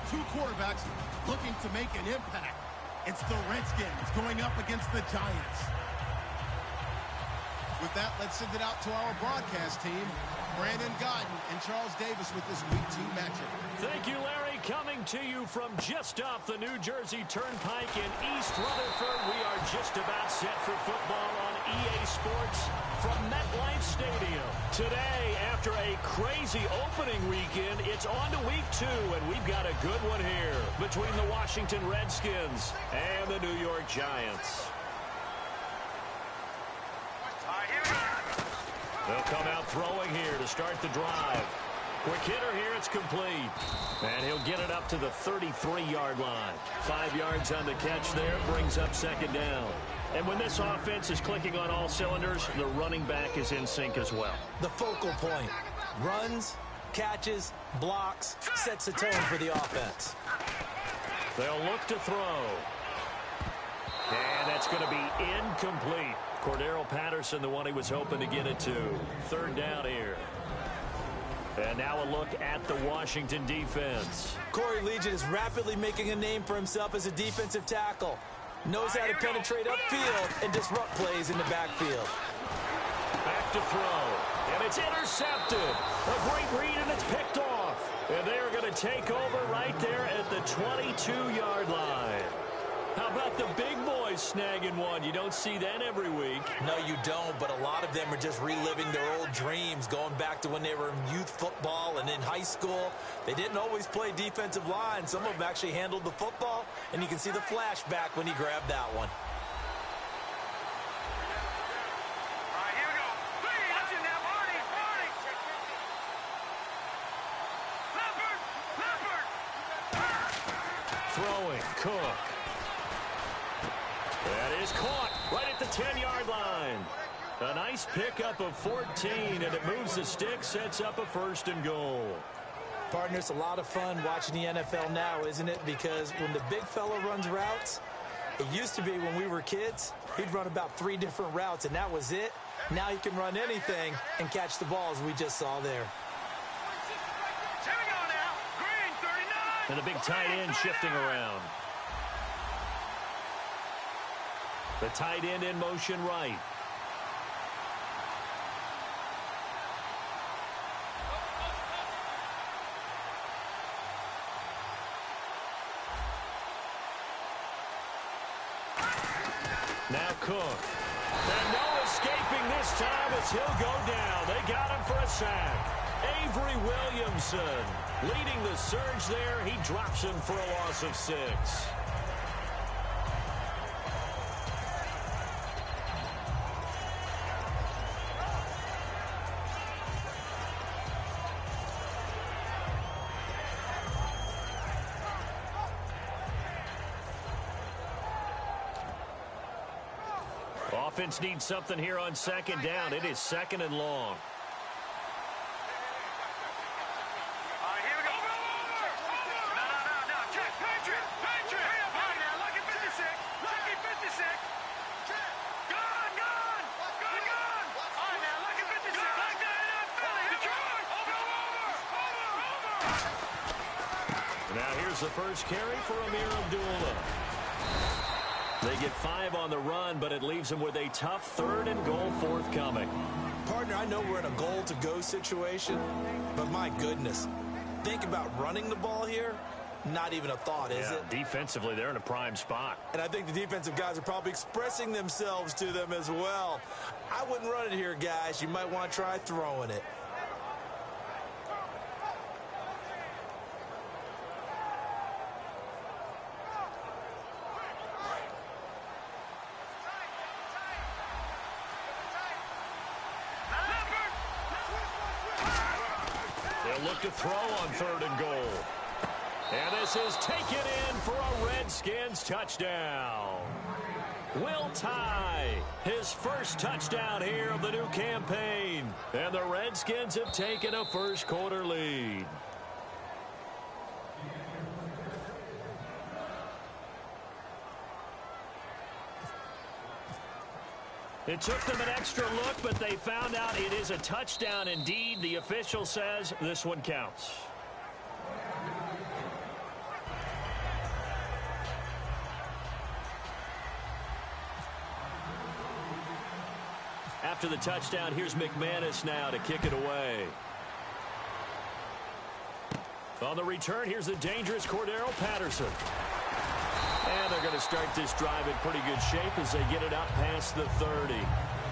got two quarterbacks looking to make an impact. It's the Redskins going up against the Giants. With that, let's send it out to our broadcast team. Brandon Godden and Charles Davis with this Week 2 matchup. Thank you, Larry. Coming to you from just off the New Jersey Turnpike in East Rutherford. We are just about set for football on EA Sports from MetLife Stadium. Today, after a crazy opening weekend, it's on to Week 2, and we've got a good one here between the Washington Redskins and the New York Giants. They'll come out throwing here to start the drive. Quick hitter here, it's complete. And he'll get it up to the 33-yard line. 5 yards on the catch there, brings up second down. And when this offense is clicking on all cylinders, the running back is in sync as well. The focal point. Runs, catches, blocks, sets the tone for the offense. They'll look to throw. And that's going to be incomplete. Cordero Patterson, the one he was hoping to get it to. Third down here. And now a look at the Washington defense. Corey Legion is rapidly making a name for himself as a defensive tackle. Knows how to penetrate upfield and disrupt plays in the backfield. Back to throw. And it's intercepted. A great read, and it's picked off. And they're going to take over right there at the 22-yard line. How about the big boys snagging one? You don't see that every week. No, you don't, but a lot of them are just reliving their old dreams, going back to when they were in youth football and in high school. They didn't always play defensive line. Some of them actually handled the football, and you can see the flashback when he grabbed that one. All right, here we go. Watching now, Marty. Leopard. Throwing, Cook. That is caught right at the 10-yard line. A nice pickup of 14, and it moves the stick, sets up a first and goal. Partner, it's a lot of fun watching the NFL now, isn't it? Because when the big fella runs routes, it used to be when we were kids, he'd run about 3 different routes, and that was it. Now he can run anything and catch the ball, as we just saw there. Here we go now. Green, 39. And a big tight end shifting around. The tight end in motion right. Now Cook. And no escaping this time as he'll go down. They got him for a sack. Avery Williamson leading the surge there. He drops him for a loss of 6. Offense needs something here on second down. It is second and long. All right, here we go. No. Check. Patriot. Hurry up. Now, lucky 56. Lucky 56. Gone. All right, now, lucky 56. Like that in Philly. Detroit. Over. Now here's the first carry for Amir Abdullah. They get 5 on the run, but it leaves them with a tough 3rd and goal forthcoming. Partner, I know we're in a goal-to-go situation, but my goodness, think about running the ball here. Not even a thought, is it? Defensively, they're in a prime spot. And I think the defensive guys are probably expressing themselves to them as well. I wouldn't run it here, guys. You might want to try throwing it. Look to throw on 3rd and goal. And this is taken in for a Redskins touchdown. Will Tye, his first touchdown here of the new campaign. And the Redskins have taken a first quarter lead. It took them an extra look, but they found out it is a touchdown indeed. The official says this one counts. After the touchdown, here's McManus now to kick it away. On the return, here's the dangerous Cordero Patterson. And they're going to start this drive in pretty good shape as they get it up past the 30.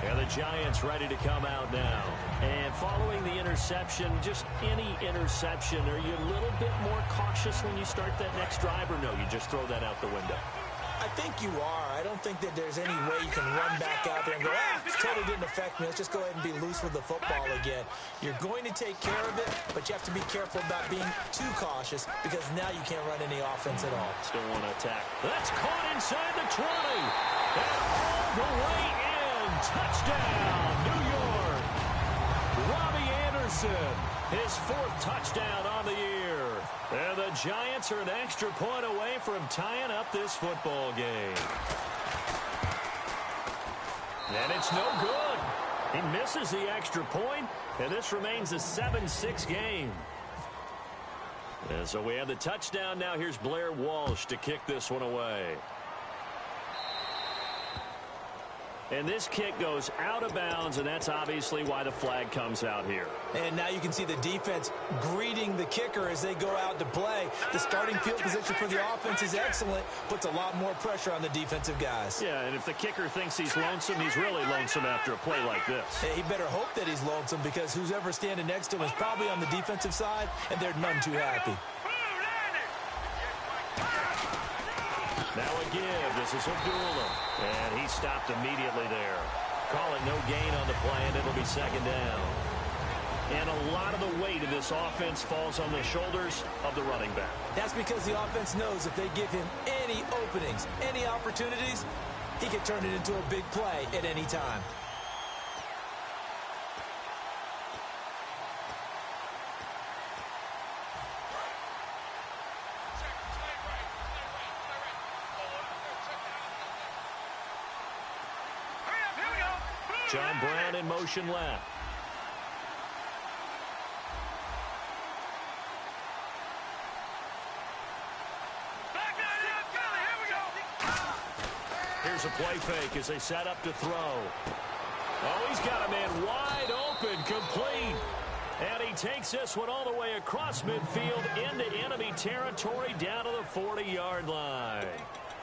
And the Giants ready to come out now. And following the interception, just any interception, are you a little bit more cautious when you start that next drive, or no, you just throw that out the window? I think you are. I don't think that there's any way you can run back out there and go, it totally didn't affect me. Let's just go ahead and be loose with the football again. You're going to take care of it, but you have to be careful about being too cautious because now you can't run any offense at all. Still want to attack. That's caught inside the 20. And all the way in. Touchdown, New York. Robbie Anderson, his 4th touchdown on the year. And the Giants are an extra point away from tying up this football game. And it's no good. He misses the extra point, and this remains a 7-6 game. And so we have the touchdown. Now here's Blair Walsh to kick this one away. And this kick goes out of bounds, and that's obviously why the flag comes out here. And now you can see the defense greeting the kicker as they go out to play. The starting field position for the offense is excellent, puts a lot more pressure on the defensive guys. Yeah, and if the kicker thinks he's lonesome, he's really lonesome after a play like this. Hey, he better hope that he's lonesome because who's ever standing next to him is probably on the defensive side, and they're none too happy. Now a give. This is Abdullah. And he stopped immediately there. Call it no gain on the play, and it'll be 2nd down. And a lot of the weight of this offense falls on the shoulders of the running back. That's because the offense knows if they give him any openings, any opportunities, he can turn it into a big play at any time. John Brown in motion left. Here's a play fake as they set up to throw. Oh, he's got a man wide open, complete. And he takes this one all the way across midfield into enemy territory down to the 40-yard line.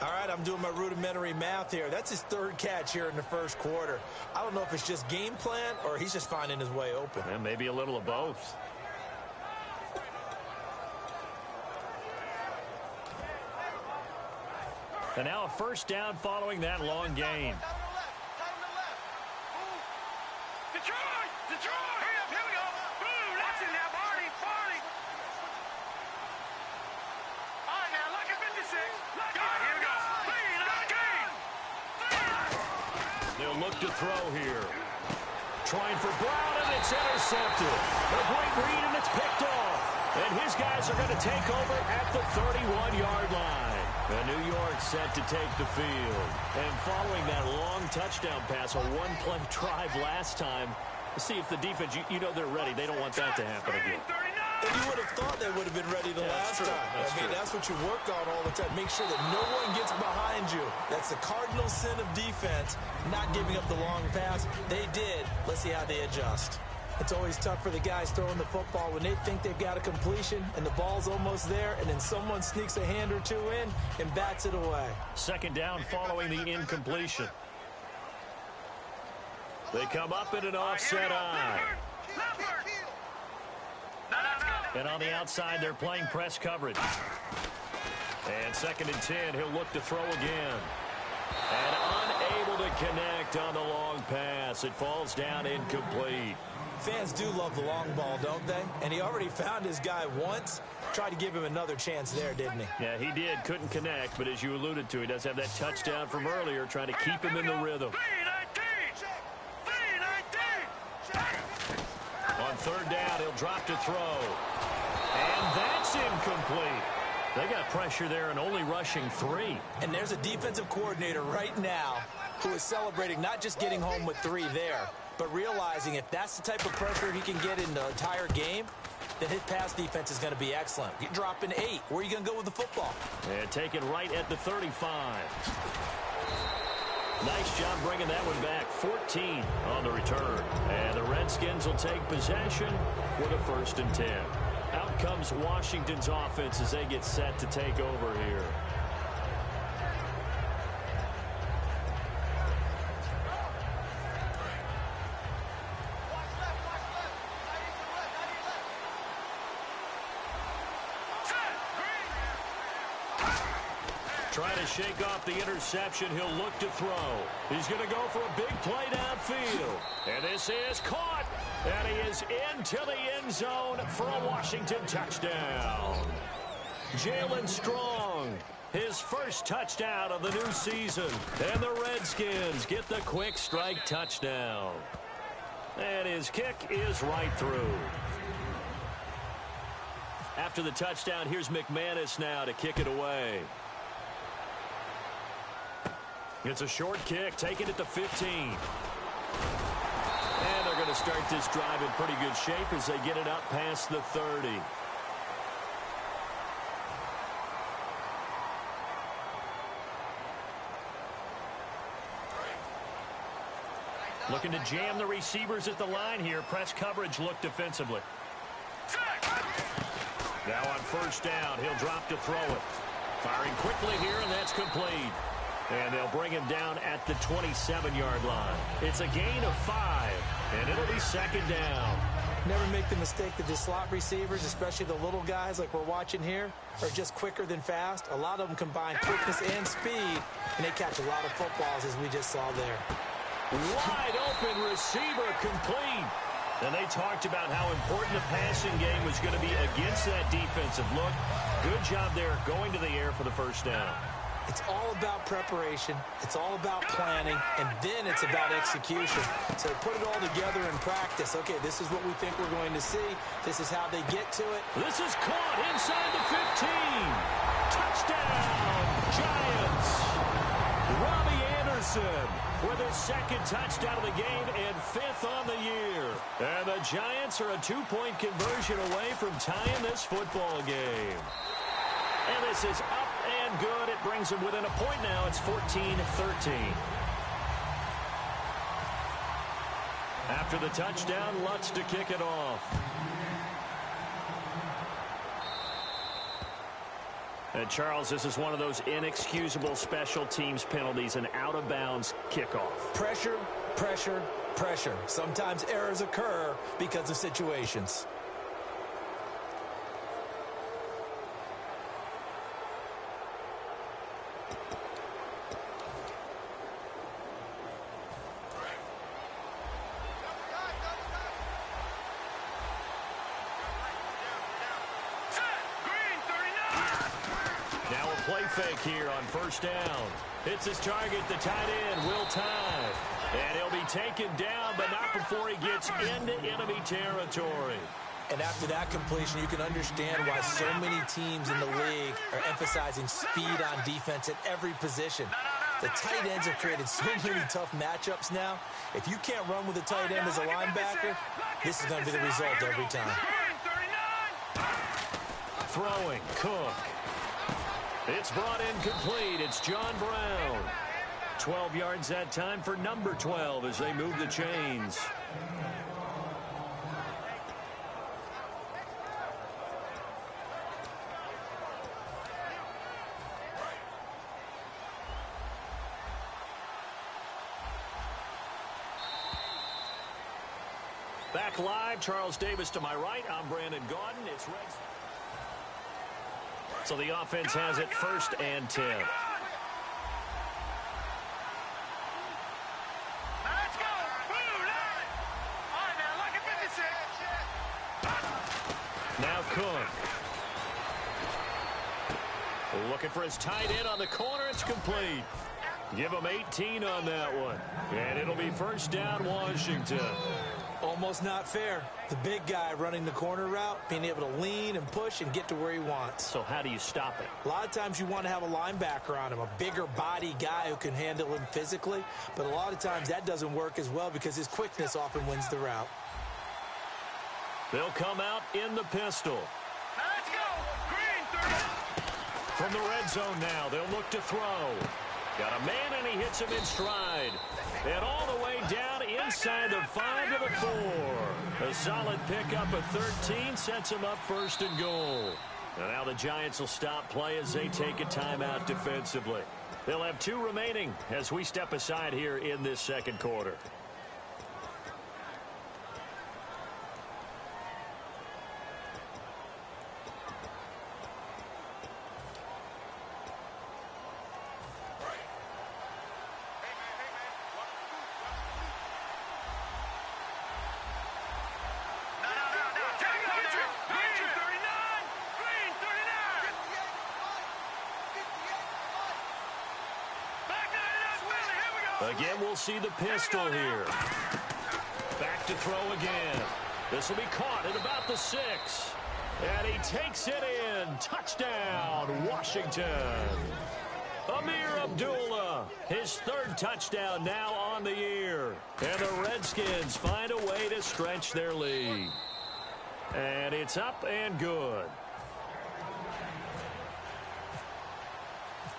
All right, I'm doing my rudimentary math here. That's his 3rd catch here in the 1st quarter. I don't know if it's just game plan or he's just finding his way open. And maybe a little of both. And now a 1st down following that long gain. Detroit! Detroit! Hurry up, here we go! Boom! That's it now, Barney! Barney! All right, now, lucky 56. Lucky! All right, here we go. They'll look to throw here. Trying for Brown, and it's intercepted. A great read, and it's picked off. And his guys are going to take over at the 31-yard line. And New York set to take the field. And following that long touchdown pass, a one-play drive last time, see if the defense, you know they're ready. They don't want that to happen again. And you would have thought they would have been ready the last time. That's what you work on all the time. Make sure that no one gets behind you. That's the cardinal sin of defense, not giving up the long pass. They did. Let's see how they adjust. It's always tough for the guys throwing the football when they think they've got a completion and the ball's almost there, and then someone sneaks a hand or two in and bats it away. 2nd down following the incompletion. They come up in an offset eye. And on the outside, they're playing press coverage. And 2nd and 10, he'll look to throw again. And unable to connect on the long pass. It falls down incomplete. Fans do love the long ball, don't they? And he already found his guy once. Tried to give him another chance there, didn't he? Yeah, he did. Couldn't connect, but as you alluded to, he does have that touchdown from earlier, trying to keep him in the rhythm. On 3rd down, he'll drop to throw. And that's incomplete. They got pressure there and only rushing 3. And there's a defensive coordinator right now who is celebrating not just getting home with 3 there, but realizing if that's the type of pressure he can get in the entire game, then his pass defense is going to be excellent. You're dropping 8. Where are you going to go with the football? And taken right at the 35. Nice job bringing that one back. 14 on the return. And the Redskins will take possession with a 1st and 10. Out comes Washington's offense as they get set to take over here. Trying to shake off the interception. He'll look to throw. He's going to go for a big play downfield. And this is caught. And he is into the end zone for a Washington touchdown. Jalen Strong, his first touchdown of the new season. And the Redskins get the quick strike touchdown. And his kick is right through. After the touchdown, here's McManus now to kick it away. It's a short kick, taken at the 15. And they're going to start this drive in pretty good shape as they get it up past the 30. Looking to jam the receivers at the line here. Press coverage look defensively. Now on 1st down, he'll drop to throw it. Firing quickly here, and that's complete. And they'll bring him down at the 27-yard line. It's a gain of 5, and it'll be 2nd down. Never make the mistake that the slot receivers, especially the little guys like we're watching here, are just quicker than fast. A lot of them combine quickness and speed, and they catch a lot of footballs, as we just saw there. Wide open receiver complete. And they talked about how important the passing game was going to be against that defensive look. Good job there going to the air for the 1st down. It's all about preparation. It's all about planning. And then it's about execution. So put it all together in practice. Okay, this is what we think we're going to see. This is how they get to it. This is caught inside the 15. Touchdown, Giants. Robbie Anderson with his 2nd touchdown of the game and 5th on the year. And the Giants are a 2-point conversion away from tying this football game. And this is up and good. It brings them within a point now. It's 14-13. After the touchdown, Lutz to kick it off. And Charles, this is one of those inexcusable special teams penalties, an out-of-bounds kickoff. Pressure, pressure, pressure. Sometimes errors occur because of situations. Play fake here on 1st down. Hits his target, the tight end, Will Tye. And he'll be taken down, but not before he gets into enemy territory. And after that completion, you can understand why so many teams in the league are emphasizing speed on defense at every position. The tight ends have created so many tough matchups now. If you can't run with a tight end as a linebacker, this is going to be the result every time. Throwing, Cook. It's brought in complete. It's John Brown. 12 yards that time for number 12 as they move the chains. Back live, Charles Davis to my right. I'm Brandon Gaudin. It's Reds. So the offense has it 1st and 10. Let's go. Boom. All right, now, look at 56. Now Cook. Looking for his tight end on the corner. It's complete. Give him 18 on that one. And it'll be 1st down, Washington. Almost not fair. The big guy running the corner route, being able to lean and push and get to where he wants. So how do you stop it? A lot of times you want to have a linebacker on him, a bigger body guy who can handle him physically. But a lot of times that doesn't work as well because his quickness often wins the route. They'll come out in the pistol. Let's go. Green 30. From the red zone now, they'll look to throw. Got a man, and he hits him in stride. And all the way down inside the 5 to the 4. A solid pickup of 13 sets him up first and goal. And now the Giants will stop play as they take a timeout defensively. They'll have 2 remaining as we step aside here in this second quarter. Again, we'll see the pistol here. Back to throw again. This will be caught at about the 6. And he takes it in. Touchdown, Washington. Amir Abdullah, his 3rd touchdown now on the year. And the Redskins find a way to stretch their lead. And it's up and good.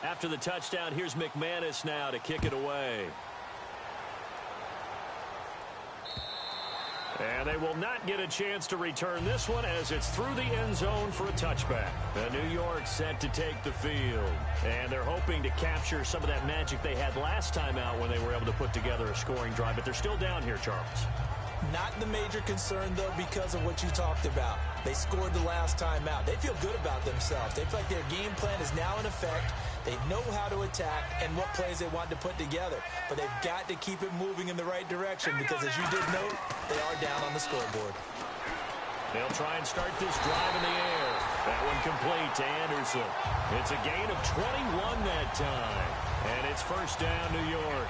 After the touchdown, here's McManus now to kick it away. And they will not get a chance to return this one as it's through the end zone for a touchback. New York set to take the field. And they're hoping to capture some of that magic they had last time out when they were able to put together a scoring drive. But they're still down here, Charles. Not the major concern, though, because of what you talked about. They scored the last time out. They feel good about themselves. They feel like their game plan is now in effect. They know how to attack and what plays they want to put together. But they've got to keep it moving in the right direction because, as you did note, they are down on the scoreboard. They'll try and start this drive in the air. That one complete to Anderson. It's a gain of 21 that time. And it's first down, New York.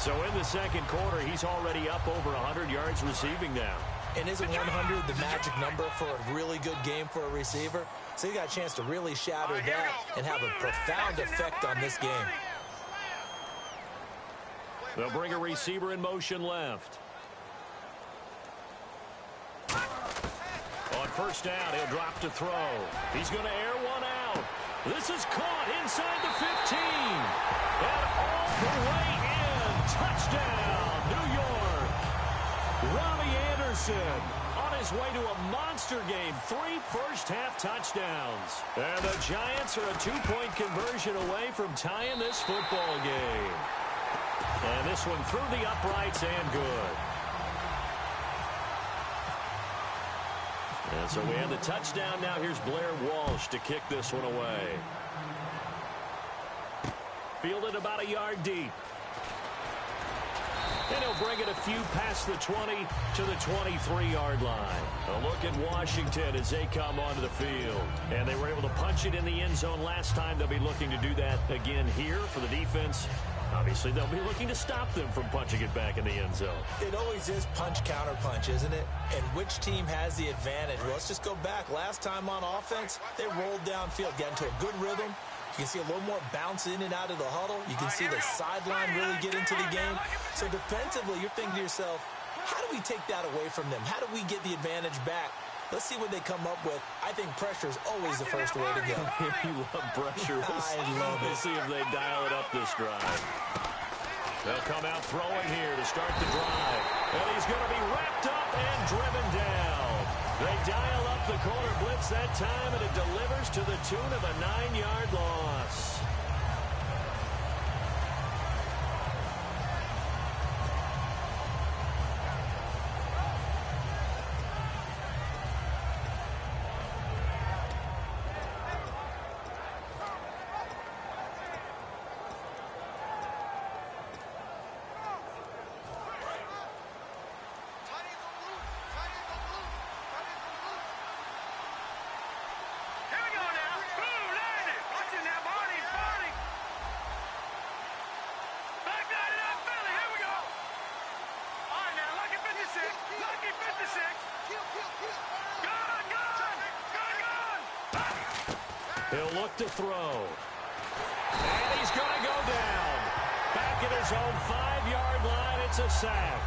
So in the second quarter, he's already up over 100 yards receiving now. And isn't 100 the magic number for a really good game for a receiver? So he got a chance to really shatter that and have a profound effect on this game. They'll bring a receiver in motion left. On first down, he'll drop to throw. He's going to air one out. This is caught inside the 15. And all the way in. Touchdown, New York. Robbie Anderson on his way to a monster game. 3 first-half touchdowns. And the Giants are a 2-point conversion away from tying this football game. And this one through the uprights and good. And so we have the touchdown. Now here's Blair Walsh to kick this one away. Fielded about a yard deep. And he'll bring it a few past the 20 to the 23-yard line. A look at Washington as they come onto the field. And they were able to punch it in the end zone last time. They'll be looking to do that again here for the defense. Obviously, they'll be looking to stop them from punching it back in the end zone. It always is punch-counter-punch, isn't it? And which team has the advantage? Well, let's just go back. Last time on offense, they rolled downfield, got into a good rhythm. You can see a little more bounce in and out of the huddle. You can see the sideline really get into the game. So defensively, you're thinking to yourself, how do we take that away from them? How do we get the advantage back? Let's see what they come up with. I think pressure is always the first way to go. You love pressure. I love it. We'll see if they dial it up this drive. They'll come out throwing here to start the drive. And he's going to be wrapped up and driven down. They dial up the corner blitz that time, and it delivers to the tune of a 9-yard loss. He'll look to throw. And he's going to go down. Back at his own 5-yard line, it's a sack.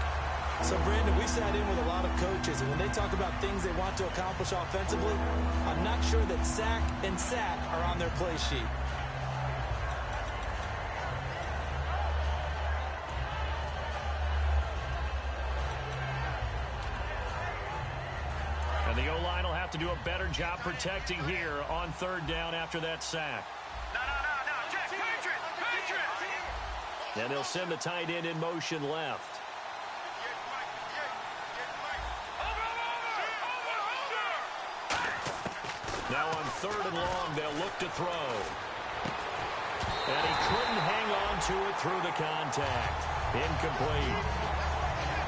So, Brandon, we sat in with a lot of coaches, and when they talk about things they want to accomplish offensively, I'm not sure that sack and sack are on their play sheet. have to do a better job protecting here on third down after that sack. No, Jack, Patriot! And they'll send the tight end in motion left. Now on third and long, they'll look to throw. And he couldn't hang on to it through the contact. Incomplete.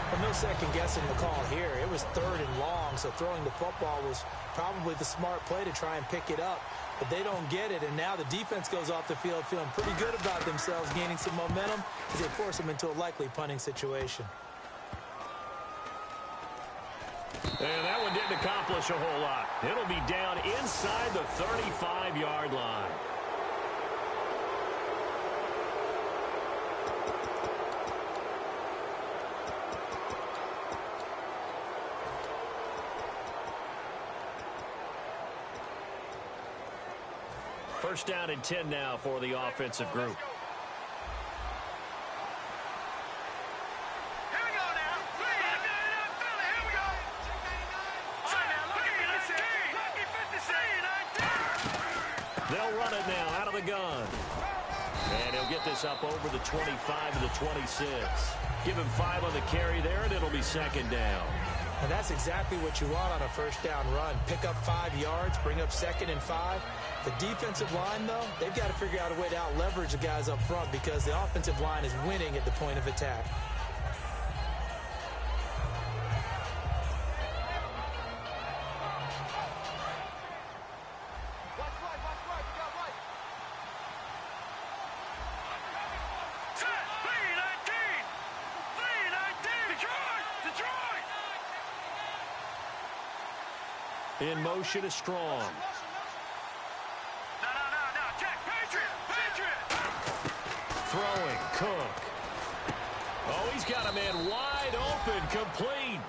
Well, no second guessing the call here. It was third and long, so throwing the football was probably the smart play to try and pick it up. But they don't get it, and now the defense goes off the field feeling pretty good about themselves, gaining some momentum as they force them into a likely punting situation. And that one didn't accomplish a whole lot. It'll be down inside the 35-yard line. First down and 10 now for the offensive group. Here we go now. Here we go. All right, now, lucky 56. They'll run it now out of the gun. And he'll get this up over the 25 to the 26. Give him 5 on the carry there, and it'll be second down. And that's exactly what you want on a first down run. Pick up 5 yards, bring up second and 5. The defensive line, though, they've got to figure out a way to out-leverage the guys up front because the offensive line is winning at the point of attack. In motion is Strong. No, Jack, Patriot! Throwing, Cook. Oh, he's got a man wide open, complete.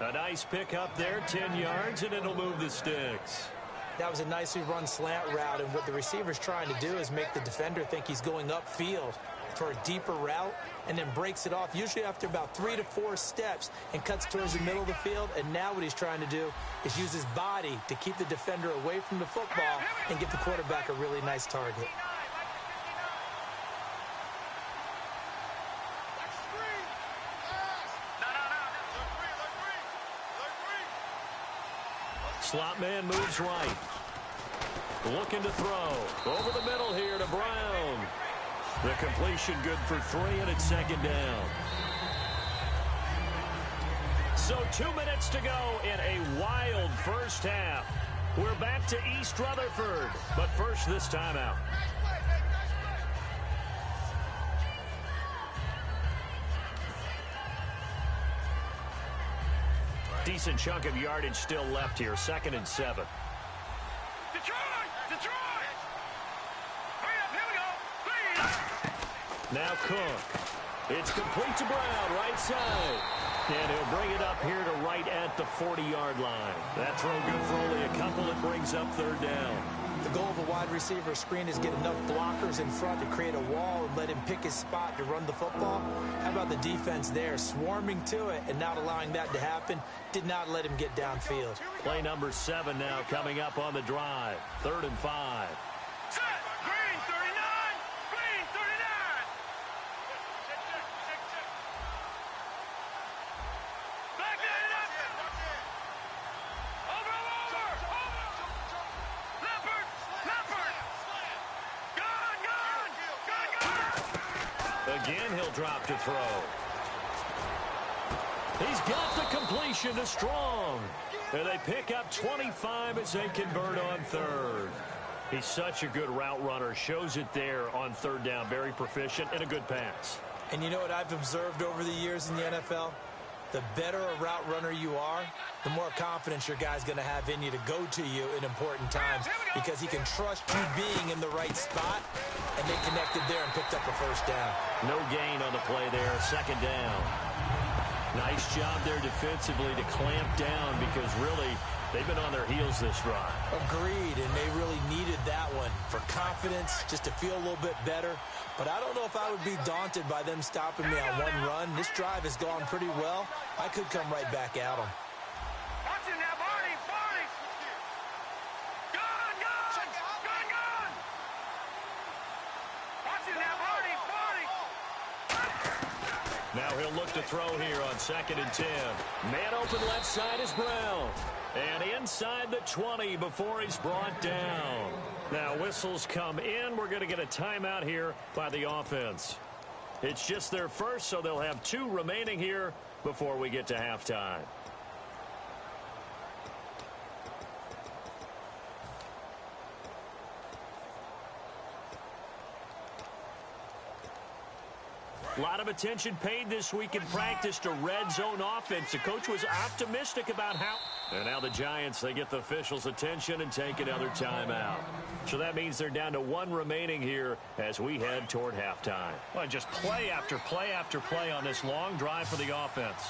A nice pickup there, 10 yards, and it'll move the sticks. That was a nicely run slant route, and what the receiver's trying to do is make the defender think he's going upfield for a deeper route, and then breaks it off, usually after about 3 to 4 steps, and cuts towards the middle of the field. And now what he's trying to do is use his body to keep the defender away from the football and give the quarterback a really nice target. Slot man moves right. Looking to throw. Over the middle here to Brown. The completion good for 3, and it's second down. So 2 minutes to go in a wild first half. We're back to East Rutherford, but first this timeout. Decent chunk of yardage still left here, 2nd and 7. Detroit! Hurry up, here we go! Now Cook. It's complete to Brown, right side. And he'll bring it up here to right at the 40-yard line. That throw good for only a couple. It brings up third down. The goal of a wide receiver screen is get enough blockers in front to create a wall and let him pick his spot to run the football. How about the defense there, swarming to it and not allowing that to happen? Did not let him get downfield. Play number 7 now coming up on the drive. 3rd and 5. Set! Green 39! Green 39! Back it up! Over! Leopard! Again, he'll drop to throw. He's got the completion to Strong. And they pick up 25 as they convert on third. He's such a good route runner. Shows it there on third down. Very proficient and a good pass. And you know what I've observed over the years in the NFL? The better a route runner you are, the more confidence your guy's going to have in you to go to you in important times because he can trust you being in the right spot, and they connected there and picked up a first down. No gain on the play there. 2nd down. Nice job there defensively to clamp down because really they've been on their heels this drive. Agreed, and they really needed that one for confidence, just to feel a little bit better. But I don't know if I would be daunted by them stopping me on one run. This drive has gone pretty well. I could come right back at them. Watch it now, Barney! Now he'll look to throw here on 2nd and 10. Man open left side is Brown. And inside the 20 before he's brought down. Now whistles come in. We're going to get a timeout here by the offense. It's just their first, so they'll have 2 remaining here before we get to halftime. A lot of attention paid this week in practice to red zone offense. The coach was optimistic about how. And now the Giants, they get the officials' attention and take another timeout. So that means they're down to 1 remaining here as we head toward halftime. Well, just play after play after play on this long drive for the offense.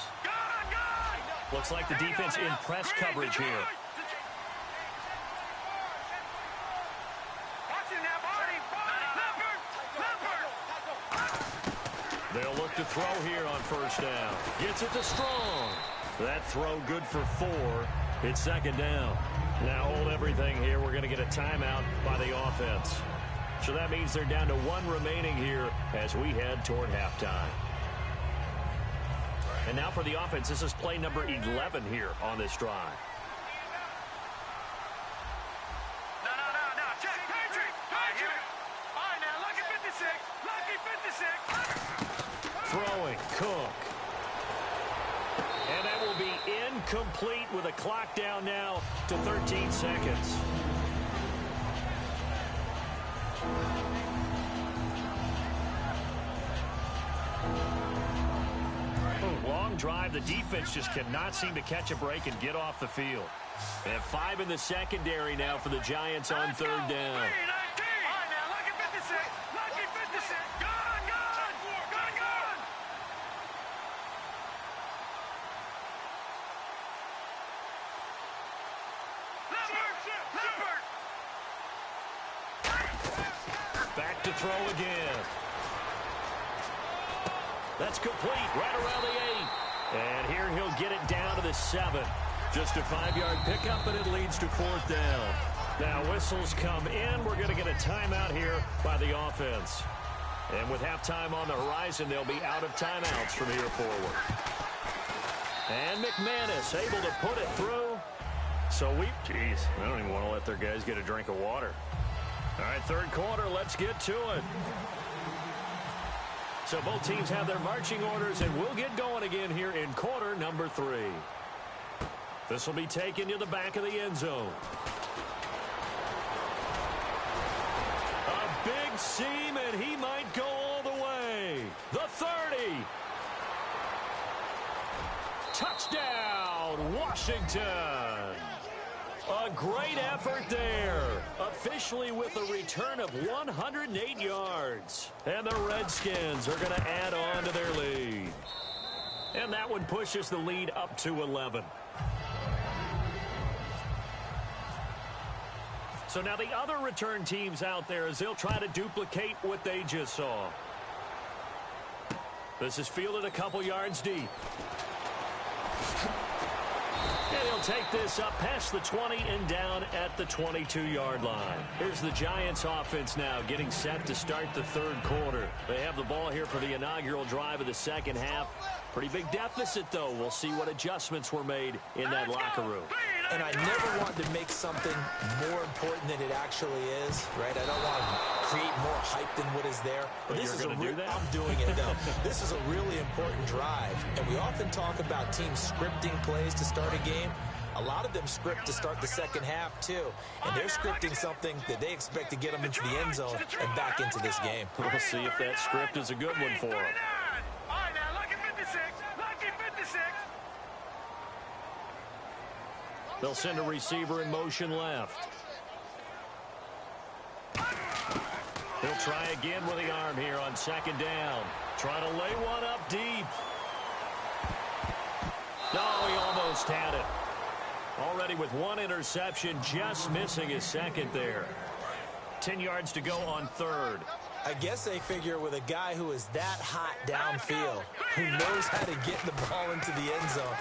Looks like the defense in press coverage here. They'll look to throw here on 1st down. Gets it to Strong. That throw good for 4. It's 2nd down. Now hold everything here. We're going to get a timeout by the offense. So that means they're down to 1 remaining here as we head toward halftime. And now for the offense, this is play number 11 here on this drive. Throwing, Cook. And that will be incomplete with a clock down now to 13 seconds. Long drive. The defense just cannot seem to catch a break and get off the field. They have 5 in the secondary now for the Giants on 3rd down. Back to throw again. That's complete right around the 8. And here he'll get it down to the 7. Just a 5-yard pickup, and it leads to 4th down. Now whistles come in. We're going to get a timeout here by the offense. And with halftime on the horizon, they'll be out of timeouts from here forward. And McManus able to put it through. So I don't even want to let their guys get a drink of water. All right, 3rd quarter, let's get to it. So both teams have their marching orders, and we'll get going again here in quarter number 3. This will be taken to the back of the end zone. A big seam, and he might go all the way. The 30. Touchdown, Washington. A great effort there. Officially with a return of 108 yards. And the Redskins are going to add on to their lead. And that one pushes the lead up to 11. So now the other return teams out there as they'll try to duplicate what they just saw. This is fielded a couple yards deep. And he'll take this up past the 20 and down at the 22-yard line. Here's the Giants offense now getting set to start the 3rd quarter. They have the ball here for the inaugural drive of the 2nd half. Pretty big deficit, though. We'll see what adjustments were made in that locker room. And I never want to make something more important than it actually is, right? I don't want to create more hype than what is there. But this is do that? I'm doing it, though. This is a really important drive. And we often talk about teams scripting plays to start a game. A lot of them script to start the 2nd half, too. And they're scripting something that they expect to get them into the end zone and back into this game. We'll see if that script is a good one for them. They'll send a receiver in motion left. He'll try again with the arm here on 2nd down. Trying to lay one up deep. No, he almost had it. Already with 1 interception, just missing his 2nd there. 10 yards to go on 3rd. I guess they figure with a guy who is that hot downfield, who knows how to get the ball into the end zone,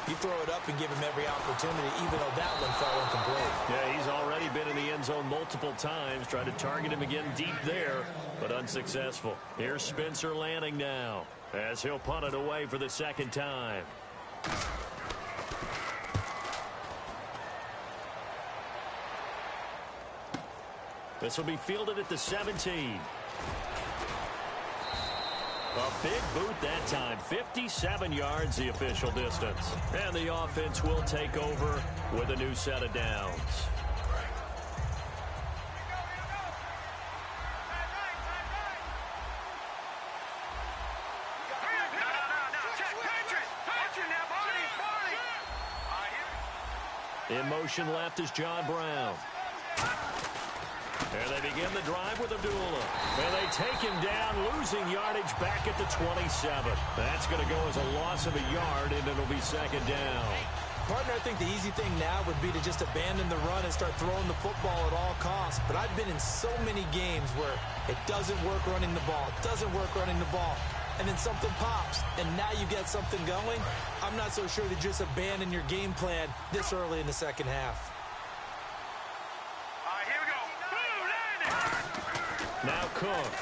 you throw it up and give him every opportunity, even though that one fell incomplete. Yeah, he's already been in the end zone multiple times. Tried to target him again deep there, but unsuccessful. Here's Spencer Lanning now. as he'll punt it away for the second time. This will be fielded at the 17. A big boot that time. 57 yards the official distance. And the offense will take over with a new set of downs. In motion left is John Brown. And they begin the drive with Abdullah. And they take him down, losing yardage back at the 27. That's going to go as a loss of a yard, and it'll be second down. Partner, I think the easy thing now would be to just abandon the run and start throwing the football at all costs. But I've been in so many games where it doesn't work running the ball. It doesn't work running the ball. And then something pops, and now you get something going. I'm not so sure to just abandon your game plan this early in the second half. Now Cook.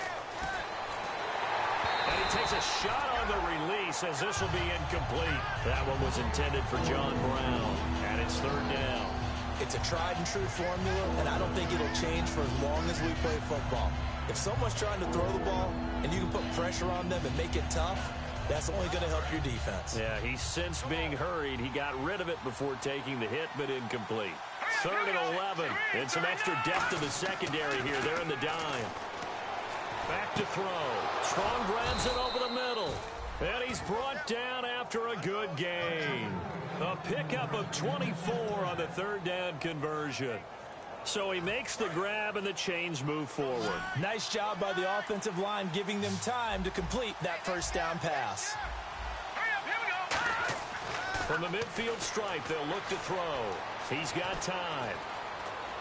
And he takes a shot on the release as this will be incomplete. That one was intended for John Brown. And it's third down. It's a tried and true formula, and I don't think it'll change for as long as we play football. If someone's trying to throw the ball and you can put pressure on them and make it tough, that's only going to help your defense. Yeah, he's since being hurried. He got rid of it before taking the hit, but incomplete. Third and 11. And some extra depth in the secondary here. They're in the dime. Back to throw. Strong grabs it over the middle. And he's brought down after a good gain. A pickup of 24 on the third down conversion. So he makes the grab and the chains move forward. Nice job by the offensive line giving them time to complete that first down pass. From the midfield stripe, they'll look to throw. He's got time.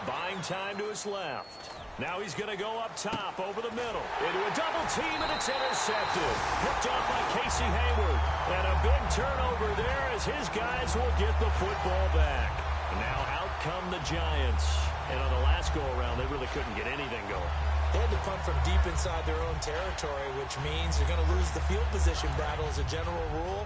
Buying time to his left. Now he's going to go up top over the middle. Into a double team, and it's intercepted. Picked off by Casey Hayward. And a big turnover there as his guys will get the football back. Now out come the Giants. And on the last go-around, they really couldn't get anything going. They had to punt from deep inside their own territory, which means they're going to lose the field position battle as a general rule.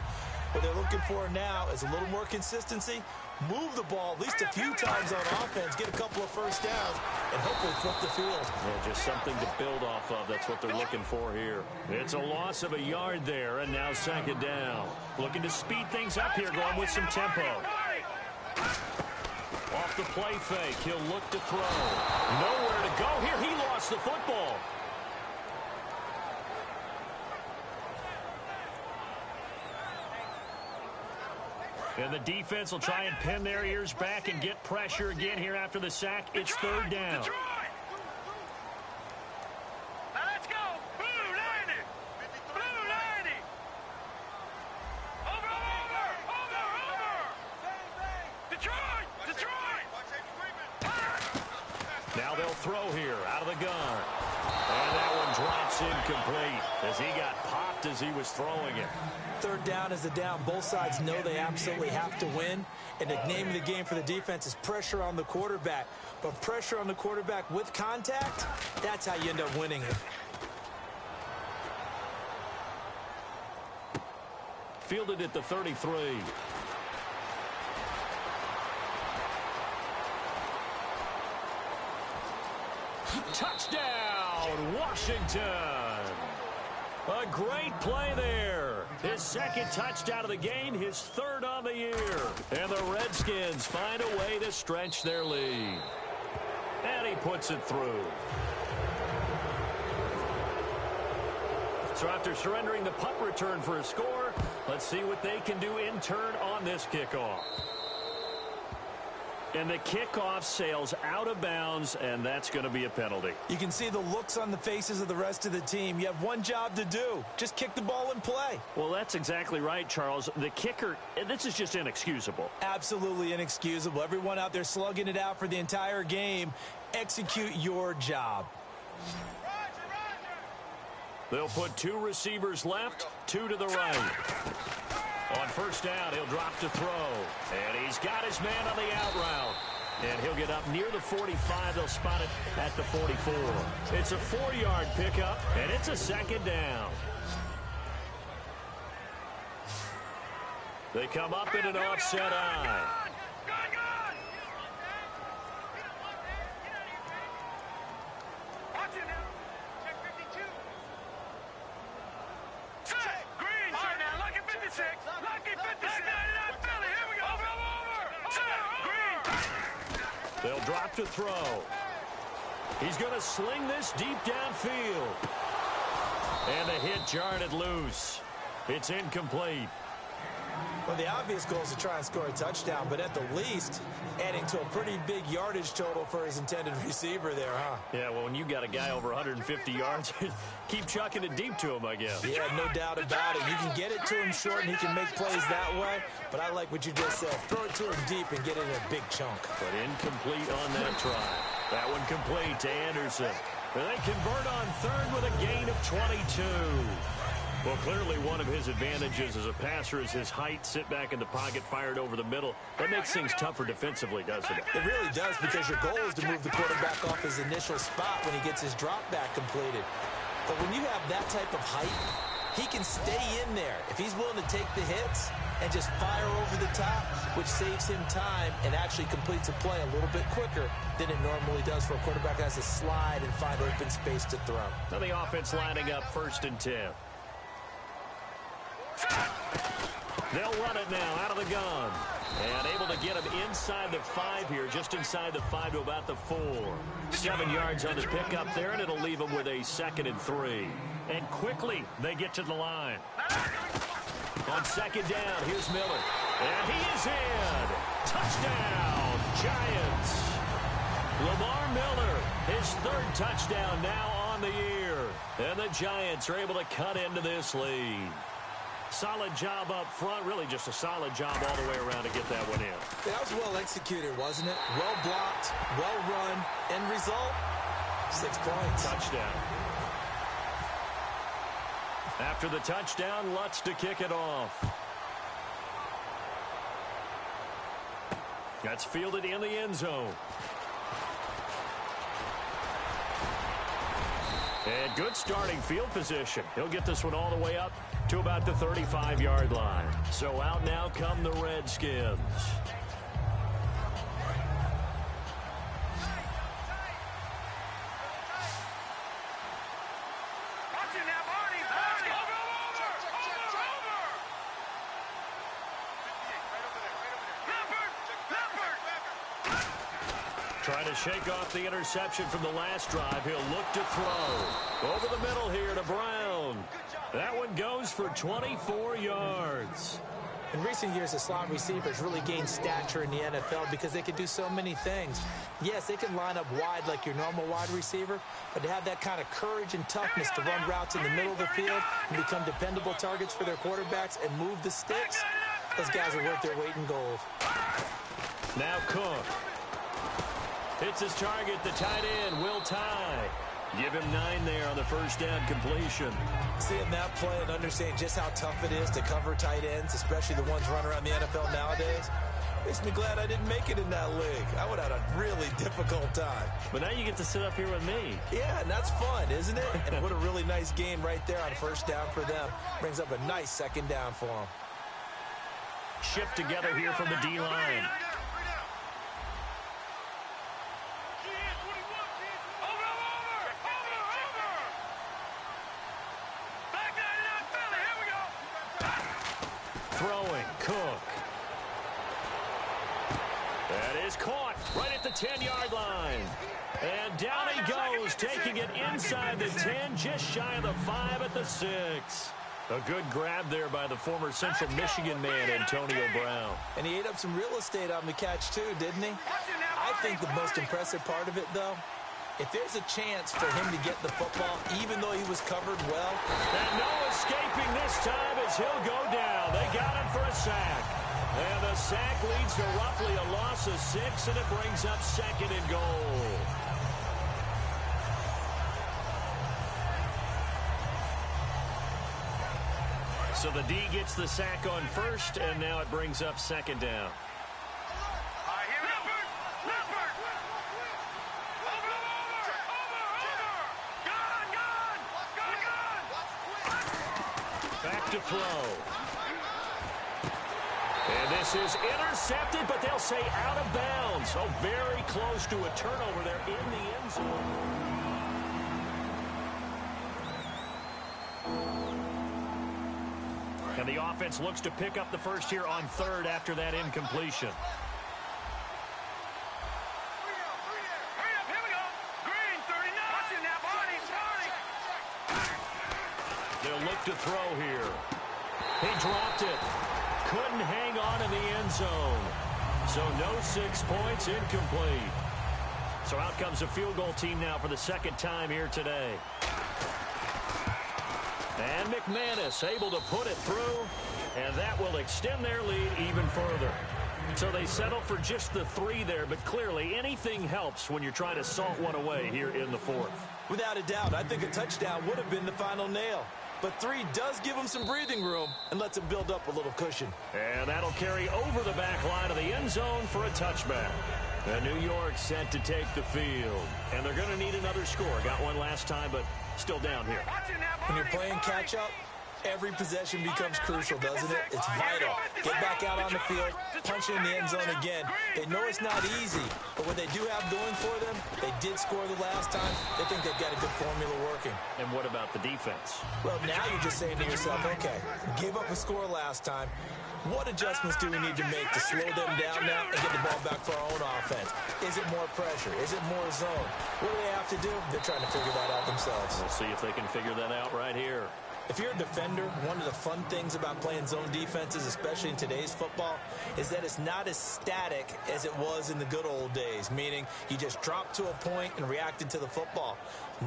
What they're looking for now is a little more consistency, move the ball at least a few times on offense, get a couple of first downs, and hopefully flip the field. Yeah, just something to build off of. That's what they're looking for here. It's a loss of a yard there, and now second down. Looking to speed things up here, going with some tempo. Off the play fake, he'll look to throw. Nowhere to go here. He lost the football. And the defense will try and pin their ears back and get pressure again here after the sack. It's third down. Now let's go. Blue 90. Blue 90. Over. Detroit. Now they'll throw here out of the gun. And that one drops incomplete as he got popped as he was throwing it. Third down is the down. Both sides know they absolutely have to win. And the name of the game for the defense is pressure on the quarterback. But pressure on the quarterback with contact, that's how you end up winning it. Fielded at the 33. Touchdown, Washington. A great play there. His second touchdown of the game, his third on the year. And the Redskins find a way to stretch their lead. And he puts it through. So after surrendering the punt return for a score, let's see what they can do in turn on this kickoff. And the kickoff sails out of bounds, and that's going to be a penalty. You can see the looks on the faces of the rest of the team. You have one job to do. Just kick the ball and play. Well, that's exactly right, Charles. The kicker, this is just inexcusable. Absolutely inexcusable. Everyone out there slugging it out for the entire game. Execute your job. They'll put two receivers left, two to the right. On first down, he'll drop to throw. And he's got his man on the out route. And he'll get up near the 45. They'll spot it at the 44. It's a 4-yard pickup, and it's a second down. They come up in an offset eye. Watch it now. Check 52. Check. Green. All right, now, lucky 56. Lucky 56. Philly. Here we go. Over. Check. Green. They'll drop to throw. He's going to sling this deep downfield. And the hit jarred it loose. It's incomplete. Well, the obvious goal is to try and score a touchdown, but at the least, adding to a pretty big yardage total for his intended receiver there, huh? Yeah, well, when you got a guy over 150 yards, keep chucking it deep to him, I guess. Yeah, no doubt about it. You can get it to him short, and he can make plays that way, but I like what you just said. Throw it to him deep and get it in a big chunk. But incomplete on that try. That one complete to Anderson. And they convert on third with a gain of 22. Well, clearly one of his advantages as a passer is his height. Sit back in the pocket, fired over the middle. That makes things tougher defensively, doesn't it? It really does, because your goal is to move the quarterback off his initial spot when he gets his drop back completed. But when you have that type of height, he can stay in there if he's willing to take the hits and just fire over the top, which saves him time and actually completes a play a little bit quicker than it normally does for a quarterback that has to slide and find open space to throw. Now the offense lining up 1st and 10. They'll run it now out of the gun. And able to get him inside the 5 here, just inside the 5 to about the 4. 7 yards on the pickup there, and it'll leave him with a 2nd and 3. And quickly, they get to the line. On 2nd down, here's Miller. And he is in. Touchdown, Giants. Lamar Miller, his 3rd touchdown now on the year. And the Giants are able to cut into this lead. Solid job up front, really just a solid job all the way around to get that one in. That was well executed, wasn't it? Well blocked, well run. End result, 6 points. Touchdown. After the touchdown, Lutz to kick it off. That's fielded in the end zone. And good starting field position. He'll get this one all the way up to about the 35-yard line. So out now come the Redskins. Watch it now, Barney. Over. Leopard. Trying to shake off the interception from the last drive. He'll look to throw. Over the middle here to Brown. That one goes for 24 yards. In recent years, the slot receivers really gained stature in the NFL because they can do so many things. Yes, they can line up wide like your normal wide receiver, but to have that kind of courage and toughness to run routes in the middle of the field and become dependable targets for their quarterbacks and move the sticks, those guys are worth their weight in gold. Now Cook. Hits his target, the tight end, Will Tye. Give him 9 there on the 1st down completion. Seeing that play and understanding just how tough it is to cover tight ends, especially the ones running around the NFL nowadays, makes me glad I didn't make it in that league. I would have had a really difficult time. But now you get to sit up here with me. Yeah, and that's fun, isn't it? And what a really nice game right there on 1st down for them. Brings up a nice 2nd down for them. Shift together here from the D-line. Throwing, Cook. That is caught right at the 10-yard line. And down he goes, taking it inside the 10, just shy of the 5 at the 6. A good grab there by the former Central Michigan man, Antonio Brown. And he ate up some real estate on the catch, too, didn't he? I think the most impressive part of it, though, if there's a chance for him to get the football, even though he was covered well. And no escaping this time as he'll go down. They got him for a sack. And the sack leads to roughly a loss of 6, and it brings up 2nd and goal. So the D gets the sack on 1st, and now it brings up 2nd down. Back to throw. pass is intercepted, but they'll say out of bounds. So very close to a turnover there in the end zone. And the offense looks to pick up the first here on third after that incompletion. They'll look to throw here. He dropped it. Couldn't hang on in the end zone. So no 6 points, incomplete. So out comes a field goal team now for the second time here today. And McManus able to put it through, and that will extend their lead even further. So they settle for just the 3 there, but clearly anything helps when you're trying to salt one away here in the fourth. Without a doubt, I think a touchdown would have been the final nail. But 3 does give them some breathing room and lets them build up a little cushion. And that'll carry over the back line of the end zone for a touchback. And New York set to take the field. And they're going to need another score. Got one last time, but still down here. When you're playing catch-up, every possession becomes crucial, doesn't it? It's vital. Get back out on the field, punch in the end zone again. They know it's not easy, but what they do have going for them, they did score the last time. They think they've got a good formula working. And what about the defense? Well, now you're just saying to yourself, okay, gave up a score last time. What adjustments do we need to make to slow them down now and get the ball back for our own offense? Is it more pressure? Is it more zone? What do they have to do? They're trying to figure that out themselves. We'll see if they can figure that out right here. If you're a defender, one of the fun things about playing zone defenses, especially in today's football, is that it's not as static as it was in the good old days, meaning you just drop to a point and reacted to the football.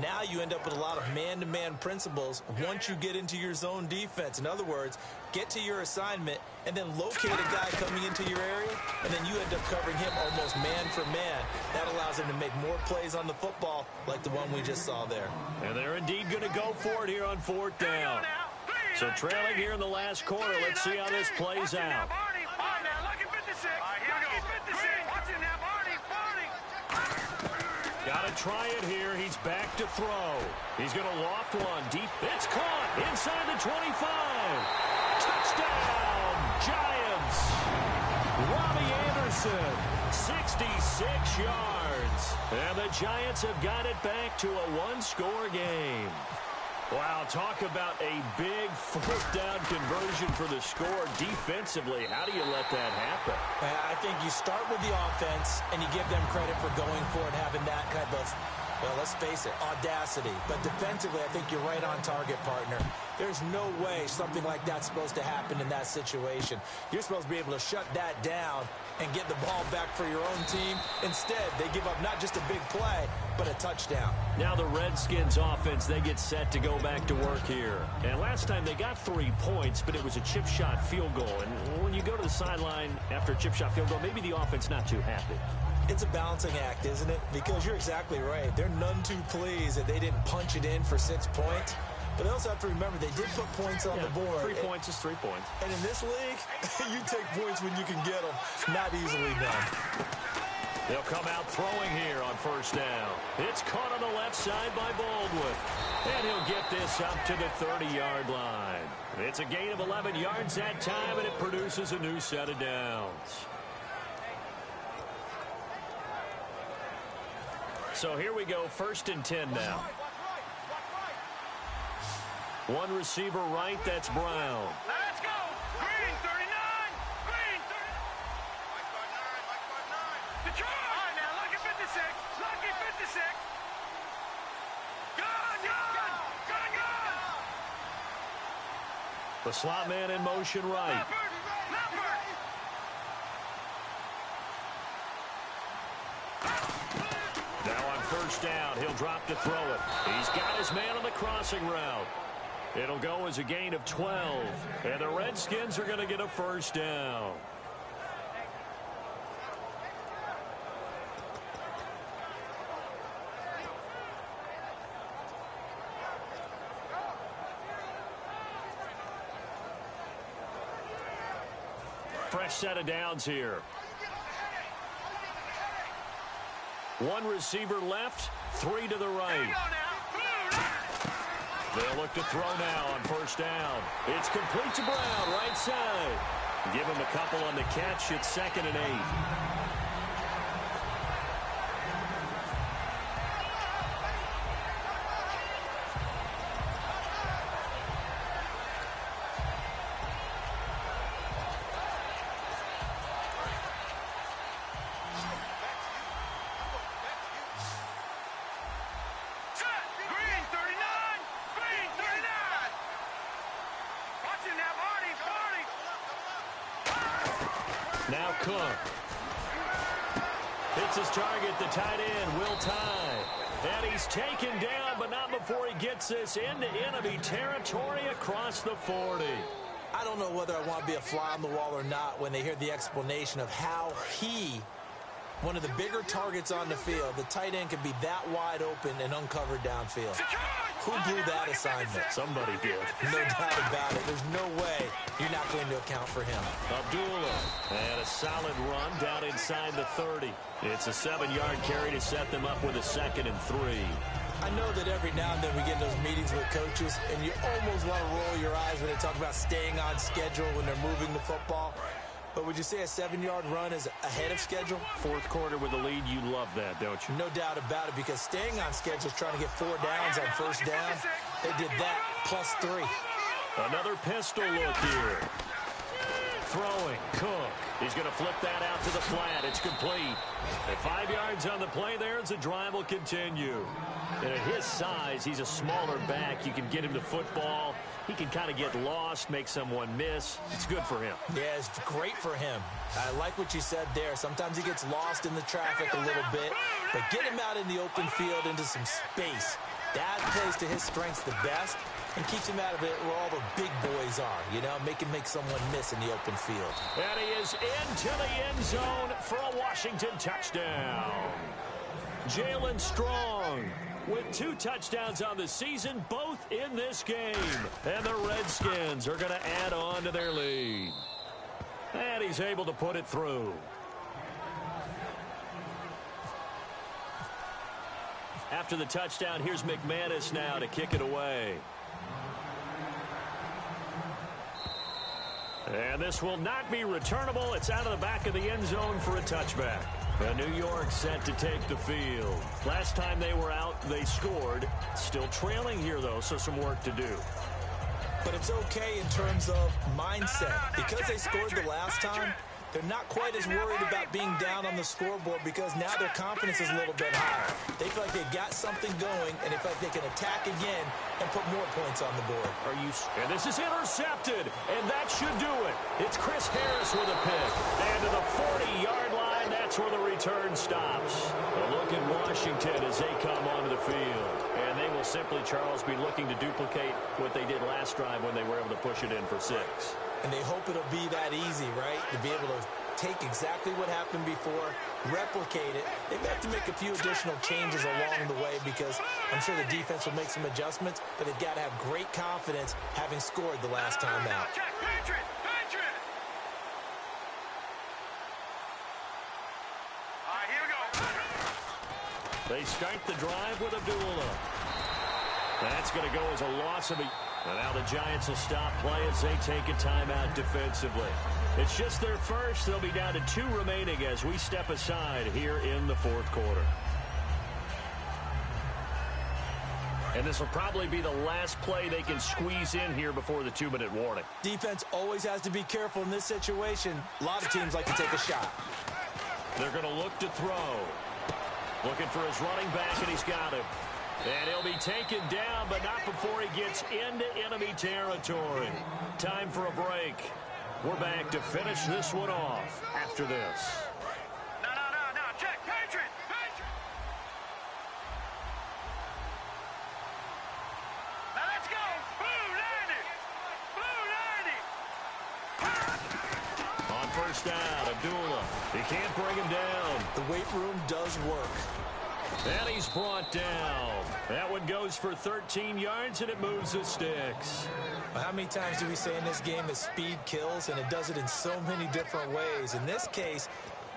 Now you end up with a lot of man-to-man principles once you get into your zone defense. In other words, get to your assignment and then locate a guy coming into your area, and then you end up covering him almost man for man. That allows him to make more plays on the football like the one we just saw there. And they're indeed going to go for it here on fourth down. So trailing here in the last quarter, let's see how this plays out. Got to try it here. He's back to throw. He's going to loft one deep. It's caught inside the 25. Touchdown, Giants. Robbie Anderson, 66 yards. And the Giants have got it back to a one-score game. Wow, talk about a big fourth down conversion for the score defensively. How do you let that happen? I think you start with the offense, and you give them credit for going for it, having that kind of, well, let's face it, audacity. But defensively, I think you're right on target, partner. There's no way something like that's supposed to happen in that situation. You're supposed to be able to shut that down and get the ball back for your own team. Instead, they give up not just a big play, but a touchdown. Now the Redskins offense, they get set to go back to work here. And last time they got 3 points, but it was a chip shot field goal. And when you go to the sideline after a chip shot field goal, maybe the offense not too happy. It's a balancing act, isn't it? Because you're exactly right. They're none too pleased that they didn't punch it in for 6 points. But they also have to remember they did put points on the board. 3 points is 3 points. And in this league, you take points when you can get them. Not easily done. They'll come out throwing here on first down. It's caught on the left side by Baldwin. And he'll get this up to the 30-yard line. It's a gain of 11 yards that time, and it produces a new set of downs. So here we go, 1st and 10 now. One receiver right, that's Brown. Let's go! Green, 39! Green, 39! Detroit! All right, now, lucky 56! Lucky 56! Gun! The slot man in motion right. Now on first down, he'll drop to throw it. He's got his man on the crossing route. It'll go as a gain of 12. And the Redskins are going to get a first down. Fresh set of downs here. One receiver left, 3 to the right. They'll look to throw now on first down. It's complete to Brown, right side. Give him a couple on the catch. It's 2nd and 8. Now Cook. Hits his target, the tight end, Will Tye. And he's taken down, but not before he gets this into enemy territory across the 40. I don't know whether I want to be a fly on the wall or not when they hear the explanation of how he, one of the bigger targets on the field, the tight end could be that wide open and uncovered downfield. Who blew that assignment? Somebody did. No doubt about it. There's no way you're not going to account for him. Abdullah, and a solid run down inside the 30. It's a 7-yard carry to set them up with a 2nd and 3. I know that every now and then we get in those meetings with coaches, and you almost want to roll your eyes when they talk about staying on schedule when they're moving the football. But would you say a 7-yard run is ahead of schedule? 4th quarter with the lead, you love that, don't you? No doubt about it, because staying on schedule is trying to get 4 downs on 1st down. They did that plus 3. Another pistol look here. Throwing, Cook. He's going to flip that out to the flat. It's complete. At 5 yards on the play there, as the drive will continue. And at his size, he's a smaller back. You can get him to football. He can kind of get lost, make someone miss. It's good for him. Yeah, it's great for him. I like what you said there. Sometimes he gets lost in the traffic a little bit, but get him out in the open field into some space. That plays to his strengths the best and keeps him out of it where all the big boys are, you know, make someone miss in the open field. And he is into the end zone for a Washington touchdown. Jalen Strong with 2 touchdowns on the season, both in this game. And the Redskins are going to add on to their lead. And he's able to put it through. After the touchdown, here's McManus now to kick it away. And this will not be returnable. It's out of the back of the end zone for a touchback. And New York set to take the field. Last time they were out, they scored. Still trailing here, though, so some work to do. But it's okay in terms of mindset. Because they scored the last time, they're not quite as worried about being down on the scoreboard because now their confidence is a little bit higher. They feel like they've got something going, and they feel like they can attack again and put more points on the board. And this is intercepted, and that should do it. It's Chris Harris with a pick. And to the 40-yard line, that's where the return stops. A look at Washington as they come onto the field. And they will simply, Charles, be looking to duplicate what they did last drive when they were able to push it in for 6. And they hope it'll be that easy, right? To be able to take exactly what happened before, replicate it. They may have to make a few additional changes along the way because I'm sure the defense will make some adjustments, but they've got to have great confidence having scored the last time out. They start the drive with Abdullah. That's going to go as a loss of a... And now the Giants will stop play as they take a timeout defensively. It's just their first. They'll be down to 2 remaining as we step aside here in the 4th quarter. And this will probably be the last play they can squeeze in here before the 2-minute warning. Defense always has to be careful in this situation. A lot of teams like to take a shot. They're going to look to throw. Looking for his running back, and he's got him. And he'll be taken down, but not before he gets into enemy territory. Time for a break. We're back to finish this one off after this. No, check, Patriot. Now let's go. Blue 90. On first down, Abdullah. He can't bring him down. The weight room does work. And he's brought down. That one goes for 13 yards, and it moves the sticks. Well, how many times do we say in this game that speed kills, and it does it in so many different ways? In this case,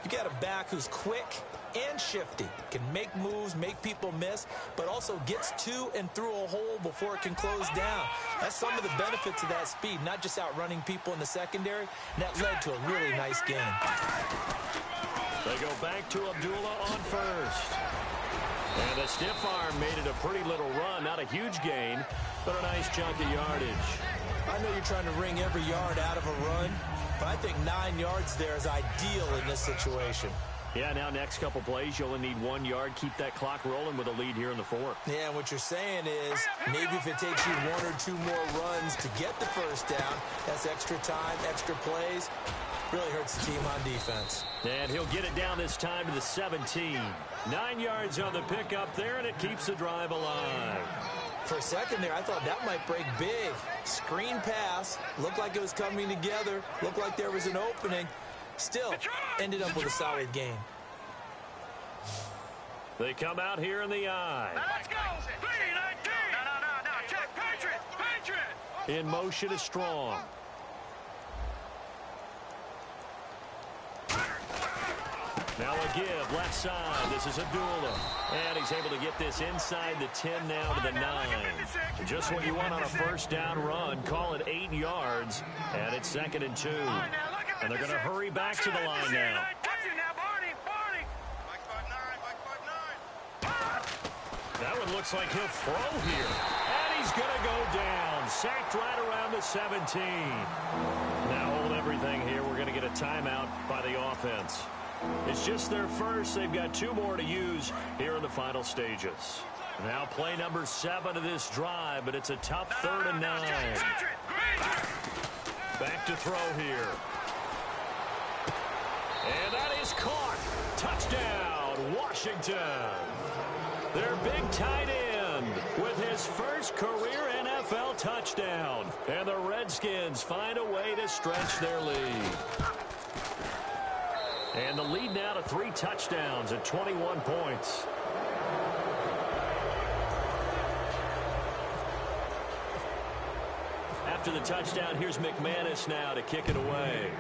you got a back who's quick, and shifty. Can make moves, make people miss, but also gets to and through a hole before it can close down. That's some of the benefits of that speed, not just outrunning people in the secondary. And that led to a really nice game. They go back to Abdullah on first. And the stiff arm made it a pretty little run. Not a huge gain, but a nice chunk of yardage. I know you're trying to wring every yard out of a run, but I think 9 yards there is ideal in this situation. Yeah, now next couple plays, you only need 1 yard. Keep that clock rolling with a lead here in the fourth. Yeah, and what you're saying is maybe if it takes you 1 or 2 more runs to get the first down, that's extra time, extra plays. Really hurts the team on defense. And he'll get it down this time to the 17. 9 yards on the pickup there, and it keeps the drive alive. For a second there, I thought that might break big. Screen pass, looked like it was coming together, looked like there was an opening. Still, ended up with a solid game. They come out here in the eye. Let's go. 3-19. No. Check. Patriot. In motion is Strong. Now a give, left side. This is Abdullah. And he's able to get this inside the 10 now to the 9. Just what you want on a first down run. Call it 8 yards. And it's 2nd and 2. And they're going to hurry back to the line now. That one looks like he'll throw here. And he's going to go down. Sacked right around the 17. Now hold everything here. We're going to get a timeout by the offense. It's just their first. They've got 2 more to use here in the final stages. Now play number 7 of this drive, but it's a tough 3rd and 9. Back to throw here. And that is caught. Touchdown, Washington. Their big tight end with his first career NFL touchdown. And the Redskins find a way to stretch their lead. And the lead now to 3 touchdowns at 21 points. After the touchdown, here's McManus now to kick it away.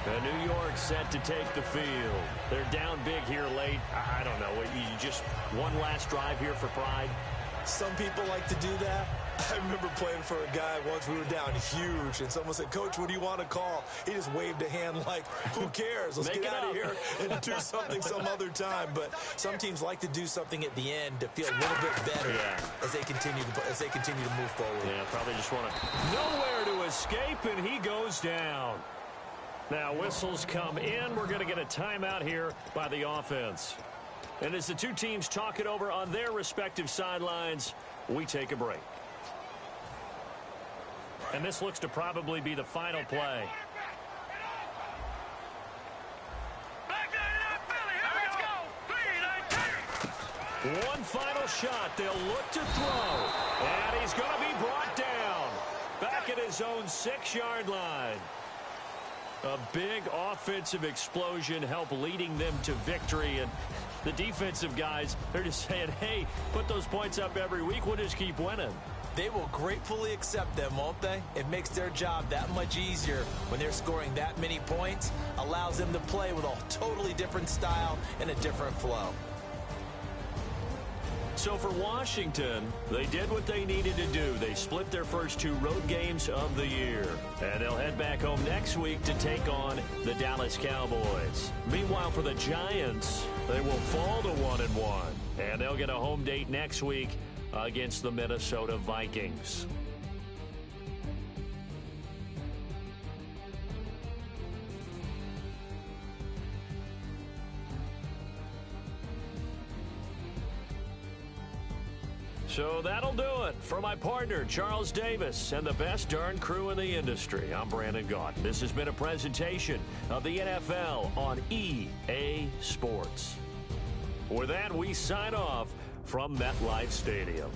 And New York set to take the field. They're down big here late. I don't know. You just one last drive here for pride. Some people like to do that. I remember playing for a guy once. We were down huge, and someone said, "Coach, what do you want to call?" He just waved a hand like, "Who cares? Let's get out of here and do something some other time." But some teams like to do something at the end to feel a little bit better as they continue to move forward. Yeah, probably just want to nowhere to escape, and he goes down. Now whistles come in. We're going to get a timeout here by the offense. And as the 2 teams talk it over on their respective sidelines, we take a break. And this looks to probably be the final play. One final shot. They'll look to throw. And he's going to be brought down. Back at his own 6-yard line. A big offensive explosion helped leading them to victory. And the defensive guys, they're just saying, hey, put those points up every week. We'll just keep winning. They will gratefully accept them, won't they? It makes their job that much easier when they're scoring that many points. Allows them to play with a totally different style and a different flow. So for Washington, they did what they needed to do. They split their first 2 road games of the year. And they'll head back home next week to take on the Dallas Cowboys. Meanwhile, for the Giants, they will fall to 1-1. And they'll get a home date next week against the Minnesota Vikings. So that'll do it. For my partner, Charles Davis, and the best darn crew in the industry, I'm Brandon Gott. This has been a presentation of the NFL on EA Sports. With that, we sign off from MetLife Stadium.